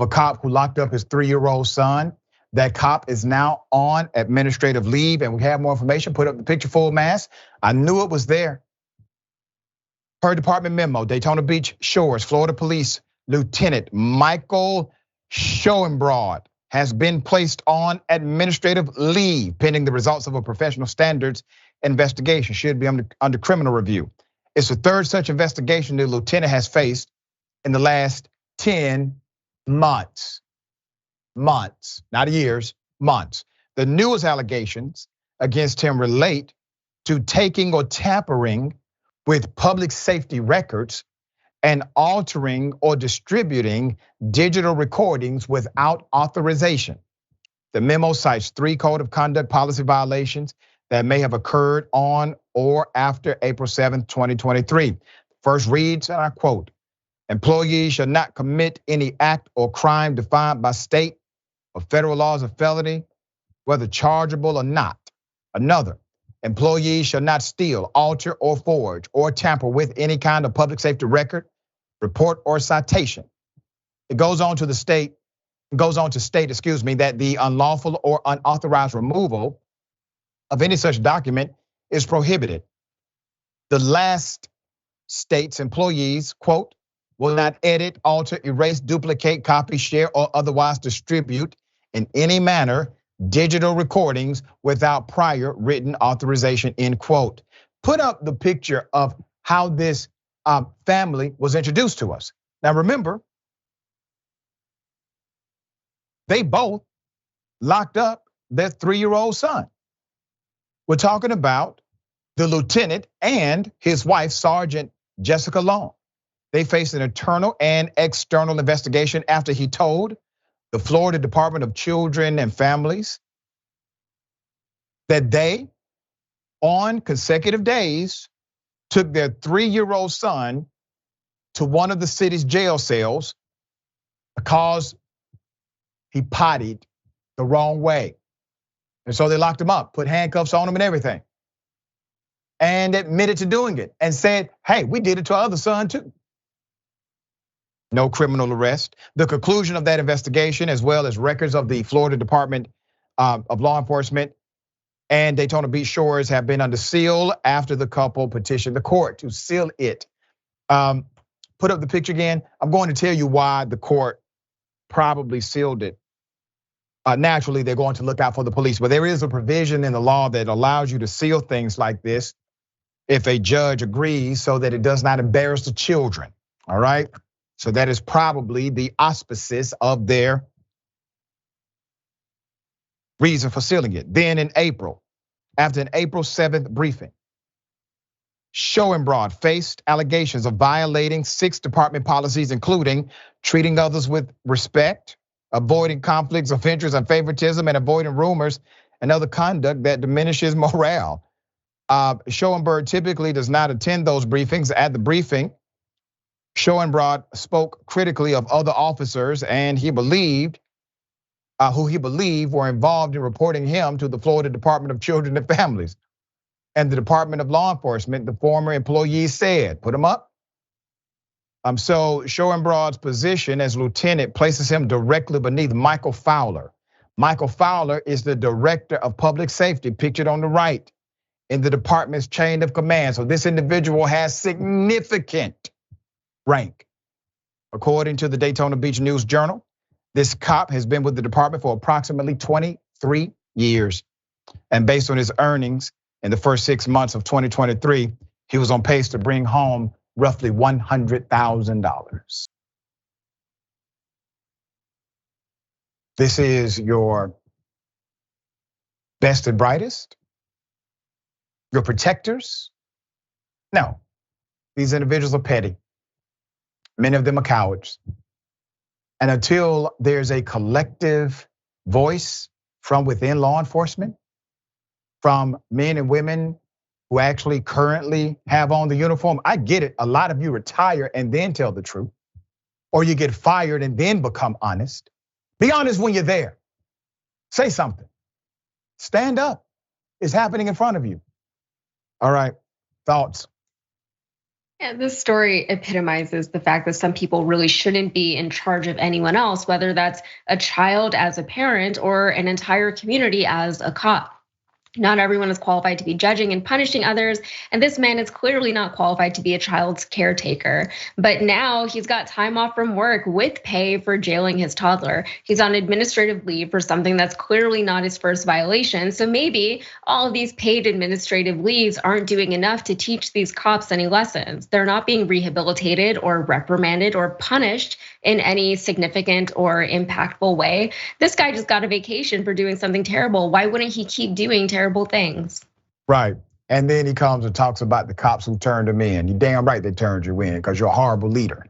a cop who locked up his 3-year-old son. That cop is now on administrative leave, and we have more information. Put up the picture, full mass. I knew it was there. Per department memo, Daytona Beach Shores, Florida Police Lieutenant Michael Schoenbrod has been placed on administrative leave pending the results of a professional standards investigation. Should be under criminal review. It's the third such investigation the lieutenant has faced in the last 10 months. Months, not years, months. The newest allegations against him relate to taking or tampering with public safety records and altering or distributing digital recordings without authorization. The memo cites 3 code of conduct policy violations that may have occurred on or after April 7th, 2023. First reads, and I quote, employees shall not commit any act or crime defined by state or federal laws of felony, whether chargeable or not. Another, employees shall not steal, alter, or forge, or tamper with any kind of public safety record, report, or citation. It goes on to state, that the unlawful or unauthorized removal of any such document is prohibited. The last states employees, quote, will not edit, alter, erase, duplicate, copy, share, or otherwise distribute in any manner digital recordings without prior written authorization, end quote. Put up the picture of how this family was introduced to us. Now remember, they both locked up their 3-year-old son. We're talking about the lieutenant and his wife, Sergeant Jessica Long. They faced an internal and external investigation after he told the Florida Department of Children and Families that they, on consecutive days, took their 3-year-old son to one of the city's jail cells because he pottied the wrong way. And so they locked him up, put handcuffs on him and everything, and admitted to doing it and said, hey, we did it to our other son too. No criminal arrest. The conclusion of that investigation, as well as records of the Florida Department of Law Enforcement and Daytona Beach Shores, have been under seal after the couple petitioned the court to seal it. Put up the picture again. I'm going to tell you why the court probably sealed it. Naturally, they're going to look out for the police, but there is a provision in the law that allows you to seal things like this if a judge agrees, so that it does not embarrass the children, all right? So that is probably the auspices of their reason for sealing it. Then in April, after an April 7th briefing, Schoenbrod faced allegations of violating 6 department policies, including treating others with respect, avoiding conflicts of interest and favoritism, and avoiding rumors and other conduct that diminishes morale. Schoenbrod typically does not attend those briefings. At the briefing, Schoenbrod spoke critically of other officers and who he believed were involved in reporting him to the Florida Department of Children and Families. And the Department of Law Enforcement, the former employees said, put him up. So Schoenbrod's position as lieutenant places him directly beneath Michael Fowler. Michael Fowler is the director of public safety, pictured on the right, in the department's chain of command. So this individual has significant rank. According to the Daytona Beach News Journal, this cop has been with the department for approximately 23 years. And based on his earnings in the first 6 months of 2023, he was on pace to bring home roughly $100,000. This is your best and brightest? Your protectors? No, these individuals are petty. Many of them are cowards. And until there's a collective voice from within law enforcement, from men and women who actually currently have on the uniform, I get it. A lot of you retire and then tell the truth, or you get fired and then become honest. Be honest when you're there. Say something. Stand up. It's happening in front of you. All right, thoughts? Yeah, this story epitomizes the fact that some people really shouldn't be in charge of anyone else, whether that's a child as a parent or an entire community as a cop. Not everyone is qualified to be judging and punishing others, and this man is clearly not qualified to be a child's caretaker. But now he's got time off from work with pay for jailing his toddler. He's on administrative leave for something that's clearly not his first violation. So maybe all of these paid administrative leaves aren't doing enough to teach these cops any lessons. They're not being rehabilitated or reprimanded or punished in any significant or impactful way. This guy just got a vacation for doing something terrible. Why wouldn't he keep doing terrible things? Right. And then he comes and talks about the cops who turned him in. You're damn right they turned you in because you're a horrible leader.